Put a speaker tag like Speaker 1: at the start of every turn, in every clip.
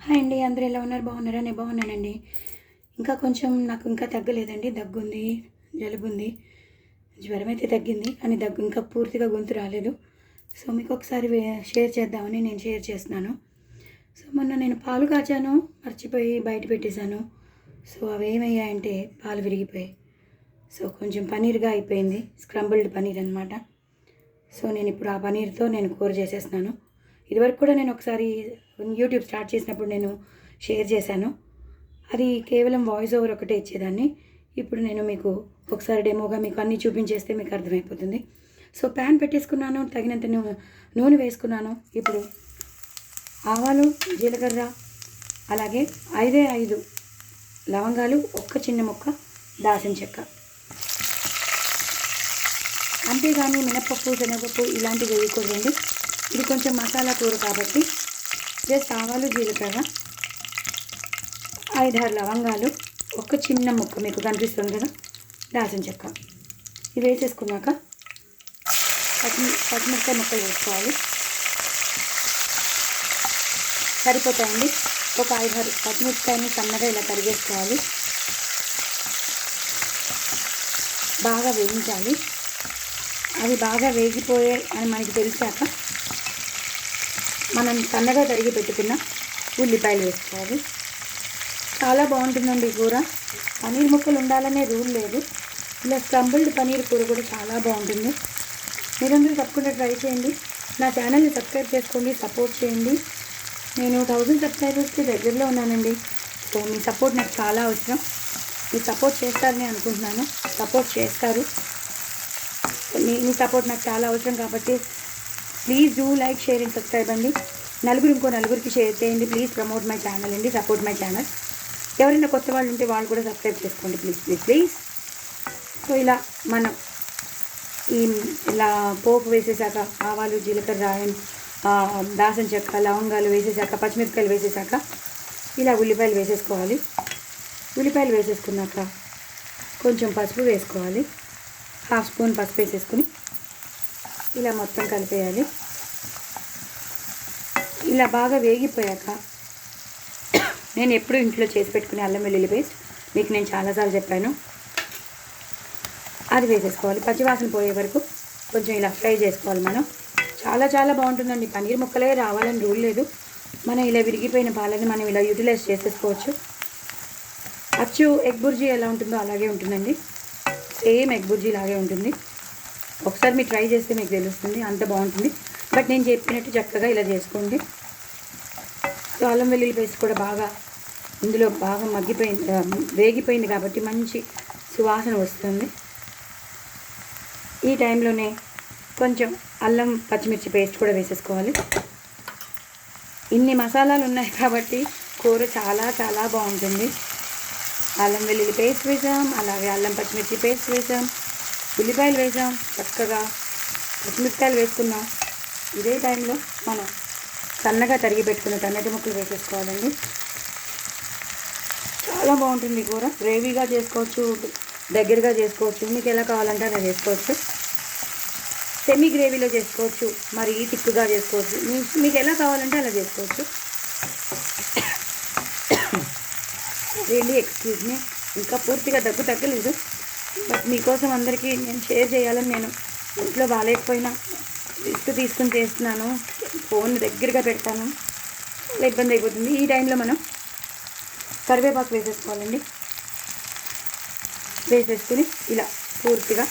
Speaker 1: Hi అండి. అందరూ ఎలా ఉన్నారు? బాగున్నారా? నేను బాగున్నానండి. నాకు ఇంకా తగ్గలేదండి. దగ్గుంది, జలుబుంది. జ్వరం అయితే తగ్గింది. కానీ దగ్గు ఇంకా పూర్తిగా గొంతు రాలేదు. సో, మీకు ఒకసారి షేర్ చేద్దామని నేను షేర్ చేస్తున్నాను. సో, మొన్న నేను పాలు కాచాను. మర్చిపోయి బయట పెట్టేశాను. సో, అవేమయ్యాయంటే పాలు విరిగిపోయాయి. సో, కొంచెం పనీర్‌గా అయిపోయింది. స్క్రంబుల్డ్ పనీర్ అనమాట. సో, నేనిప్పుడు ఆ పనీర్‌తో కూర చేసేస్తున్నాను. ఇదివరకు కూడా నేను ఒకసారి యూట్యూబ్ స్టార్ట్ చేసినప్పుడు నేను షేర్ చేశాను. అది కేవలం వాయిస్ ఓవర్ ఒకటే ఇచ్చేదాన్ని. ఇప్పుడు నేను మీకు ఒకసారి డెమోగా మీకు అన్నీ చూపించేస్తే మీకు అర్థమైపోతుంది. సో, ప్యాన్ పెట్టేసుకున్నాను. తగినంత నూనె వేసుకున్నాను. ఇప్పుడు ఆవాలు, జీలకర్ర, అలాగే 5 లవంగాలు, ఒక్క చిన్న ముక్క దాల్చిన చెక్క. అంతేగాని మినపప్పు, శనగపప్పు ఇలాంటివి వేయకూడదండి. ఇది కొంచెం మసాలా కూర కాబట్టి జస్ట్ ఆవాలు, జీలకర్ర, 5-6 లవంగాలు, ఒక్క చిన్న ముక్క మీకు కనిపిస్తుంది కదా దాల్చిన చెక్క. ఇవి వేసేసుకున్నాక పచ్చిమిరపకాయ ముక్కలు వేసుకోవాలి. సరిపోతాయండి. ఒక 5-6 పచ్చిమిరపకాయని సన్నగా ఇలా తరిగేసుకోవాలి. బాగా వేయించాలి. అవి బాగా వేగిపోయాయి అని మనకి తెలిసాక మనం సన్నగా తరిగి పెట్టుకున్న ఉల్లిపాయలు వేసుకోవాలి. చాలా బాగుంటుందండి ఈ కూర. పనీర్ ముక్కలు ఉండాలనే రూల్ లేదు. ఇలా స్క్రంబుల్డ్ పనీర్ కూర కూడా చాలా బాగుంటుంది. మీరందరూ తప్పకుండా ట్రై చేయండి. నా ఛానల్ని సబ్స్క్రైబ్ చేసుకోండి, సపోర్ట్ చేయండి. నేను 1000 సబ్స్క్రైబర్స్కి దగ్గరలో ఉన్నానండి. సో, మీ సపోర్ట్ నాకు చాలా అవసరం. మీరు సపోర్ట్ చేస్తారని అనుకుంటున్నాను. సపోర్ట్ చేస్తారు. మీ సపోర్ట్ నాకు చాలా అవసరం కాబట్టి please do like, share and subscribe అండి. ఇంకో నలుగురికి షేర్ చేయండి. ప్లీజ్ ప్రమోట్ మై ఛానల్ అండి. Support my channel. ఎవరైనా కొత్త వాళ్ళు ఉంటే వాళ్ళు కూడా సబ్స్క్రైబ్ చేసుకోండి ప్లీజ్. సో, ఇలా మనం ఇలా పోపు వేసేసాక ఆవాలు, జీలకర్ర, దాల్చిన చెక్క, లవంగాలు వేసేసాక, పచ్చిమిరపకాయలు వేసేసాక ఇలా ఉల్లిపాయలు వేసేసుకోవాలి. ఉల్లిపాయలు వేసేసుకున్నాక కొంచెం పసుపు వేసుకోవాలి. 1/2 స్పూన్ పసుపు వేసేసుకుని ఇలా మొత్తం కలిపేయాలి. ఇలా బాగా వేగిపోయాక నేను ఎప్పుడు ఇంట్లో చేసి పెట్టుకునే అల్లం వెల్లుల్లి పేస్ట్ మీకు నేను చాలాసార్లు చెప్పాను, అది వేసేసుకోవాలి. పచ్చివాసన పోయే వరకు కొంచెం ఇలా ఫ్రై చేసుకోవాలి. మనం చాలా బాగుంటుందండి. పనీర్ ముక్కలే రావాలని రూల్ లేదు. మనం ఇలా విరిగిపోయిన పాలని మనం ఇలా యూటిలైజ్ చేసేసుకోవచ్చు. అచ్చు ఎగ్ బుర్జీ ఎలా ఉంటుందో అలాగే ఉంటుందండి. సేమ్ ఎగ్ బుర్జీ లాగే ఉంటుంది. ఒకసారి మీరు ట్రై చేస్తే మీకు తెలుస్తుంది, అంత బాగుంటుంది. బట్ నేను చెప్పినట్టు చక్కగా ఇలా చేసుకోండి. సో, అల్లం వెల్లుల్లి పేస్ట్ కూడా బాగా ఇందులో బాగా వేగిపోయింది కాబట్టి మంచి సువాసన వస్తుంది. ఈ టైంలోనే కొంచెం అల్లం పచ్చిమిర్చి పేస్ట్ కూడా వేసేసుకోవాలి. ఇన్ని మసాలాలు ఉన్నాయి కాబట్టి కూర చాలా బాగుంటుంది. అల్లం వెల్లుల్లి పేస్ట్ వేసాం, అలాగే అల్లం పచ్చిమిర్చి పేస్ట్ వేసాం, ఉల్లిపాయలు వేసాం, చక్కగా పచ్చిమిరపకాయలు వేసుకున్నాం. ఇదే టైంలో మనం సన్నగా తరిగి పెట్టుకున్న టమాటో ముక్కలు వేసేసుకోవాలండి. చాలా బాగుంటుంది కూర. గ్రేవీగా చేసుకోవచ్చు, దగ్గరగా చేసుకోవచ్చు, మీకు ఎలా కావాలంటే అలా చేసుకోవచ్చు. సెమీ గ్రేవీలో చేసుకోవచ్చు, మరి తిక్కుగా చేసుకోవచ్చు, మీకు ఎలా కావాలంటే అలా చేసుకోవచ్చు. అదేంటి, ఎక్స్క్యూజ్ మీ, ఇంకా పూర్తిగా దగ్గు తగ్గలేదు. బట్ మీకోసం అందరికీ నేను షేర్ చేయాలని నేను ఇంట్లో బాగాలేకపోయినా రిస్క్ తీసుకుని చేస్తున్నాను. ఫోన్ దగ్గరగా పెడతాను, చాలా ఇబ్బంది అయిపోతుంది. ఈ టైంలో మనం కరివేపాకు వేసేసుకోవాలండి. వేసేసుకుని ఇలా పూర్తిగా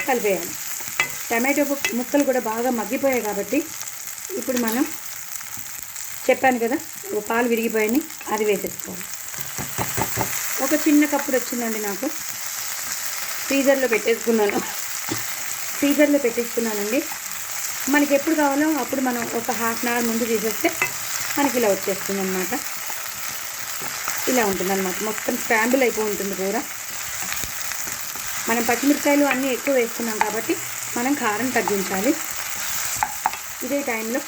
Speaker 1: కలిపేయాలి. టమాటో ముక్కలు కూడా బాగా మగ్గిపోయాయి కాబట్టి ఇప్పుడు మనం చెప్పాను కదా పాలు విరిగిపోయాయి, అది వేసేసుకోవాలి. ఒక చిన్న కప్పుడు వచ్చిందండి నాకు. ఫ్రీజర్లో పెట్టేసుకున్నానండి. మనకి ఎప్పుడు కావాలో అప్పుడు మనం ఒక 1/2 అవర్ ముందు తీసేస్తే మనకి ఇలా వచ్చేస్తుంది అనమాట. ఇలా ఉంటుందన్నమాట. మొత్తం స్క్రాంబుల్ అయిపోయి ఉంటుంది కూర. మనం పచ్చిమిరపకాయలు అన్నీ ఎక్కువ వేస్తున్నాం కాబట్టి మనం కారం తగ్గించాలి. ఇదే టైంలో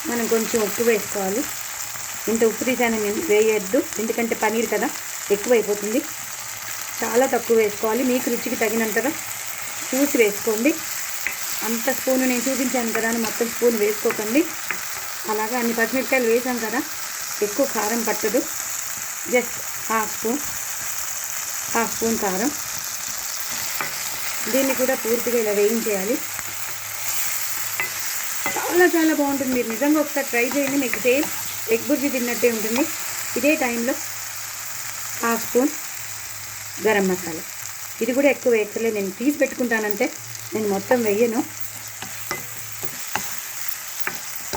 Speaker 1: మనం కొంచెం ఉప్పు వేసుకోవాలి. ఇంత ఉప్పు తీసాను నేను, వేయొద్దు, ఎందుకంటే పనీర్ కదా ఎక్కువ అయిపోతుంది. చాలా తక్కువ వేసుకోవాలి. మీకు రుచికి తగినంతగా చూసి వేసుకోండి. అంత స్పూను నేను చూపించాను కదా అని మొత్తం స్పూన్ వేసుకోకండి. అలాగా అన్ని పచ్చిమిరపకాయలు వేసాం కదా, ఎక్కువ కారం పట్టదు. జస్ట్ హాఫ్ స్పూన్ కారం. దీన్ని కూడా పూర్తిగా ఇలా వేయించేయాలి. చాలా చాలా బాగుంటుంది. మీరు నిజంగా ఒకసారి ట్రై చేయండి, మీకు సేమ్ ఎగ్ బుర్జీ తిన్నట్టే ఉంటుంది. ఇదే టైంలో హాఫ్ స్పూన్ గరం మసాలా. ఇది కూడా ఎక్కువ వేయక్కర్లే, నేను తీసి పెట్టుకుంటానంటే, నేను మొత్తం వేయను.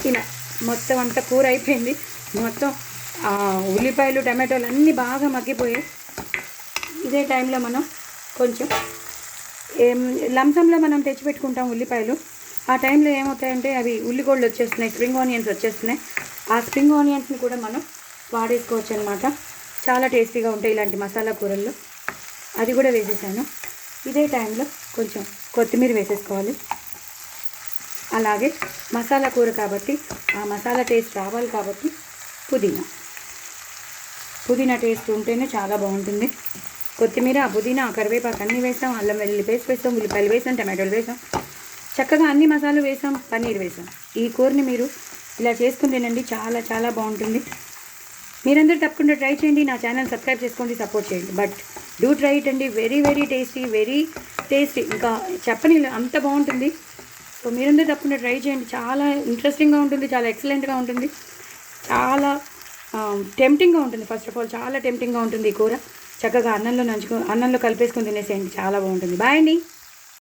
Speaker 1: ఇలా మొత్తం అంతా కూర అయిపోయింది. మొత్తం ఉల్లిపాయలు టమాటోలు అన్నీ బాగా మగ్గిపోయాయి. ఇదే టైంలో మనం కొంచెం లంసంలో మనం తెచ్చిపెట్టుకుంటాం ఉల్లిపాయలు. ఆ టైంలో ఏమవుతాయంటే అవి ఉల్లిగోళ్ళు వచ్చేస్తున్నాయి, స్ప్రింగ్ ఆనియన్స్ వచ్చేస్తున్నాయి. ఆ స్ప్రింగ్ ఆనియన్స్ని కూడా మనం వాడేసుకోవచ్చు అనమాట. చాలా టేస్టీగా ఉంటాయి ఇలాంటి మసాలా కూరల్లో. అది కూడా వేసేసాను. ఇదే టైంలో కొంచెం కొత్తిమీర వేసేసుకోవాలి. అలాగే మసాలా కూర కాబట్టి ఆ మసాలా టేస్ట్ రావాలి కాబట్టి పుదీనా టేస్ట్ ఉంటేనే చాలా బాగుంటుంది. కొత్తిమీర, పుదీనా, కరివేపాకు అన్నీ వేసాం, అల్లం వెల్లుల్లి పేస్ట్ వేసాం, ఉల్లిపాయలు వేసాం, టమాటోలు వేసాం, చక్కగా అన్ని మసాలాలు వేసాం, పన్నీర్ వేసాం. ఈ కూరని మీరు ఇలా చేసుకుని తినండి, చాలా చాలా బాగుంటుంది. మీరందరూ తప్పకుండా ట్రై చేయండి. నా ఛానల్ సబ్స్క్రైబ్ చేసుకోండి, సపోర్ట్ చేయండి. బట్ డూ ట్రై ఇట్ అండి. Very very tasty. ఇంకా చెప్పని అంత బాగుంటుంది. సో మీరందరూ తప్పకుండా ట్రై చేయండి. చాలా ఇంట్రెస్టింగ్గా ఉంటుంది, చాలా ఎక్సలెంట్గా ఉంటుంది, చాలా టెంప్టింగ్గా ఉంటుంది. ఫస్ట్ ఆఫ్ ఆల్ చాలా టెంప్టింగ్గా ఉంటుంది ఈ కూర. చక్కగా అన్నంలో కలిపేసుకొని తినేసేయండి, చాలా బాగుంటుంది. బాయ్ అండి.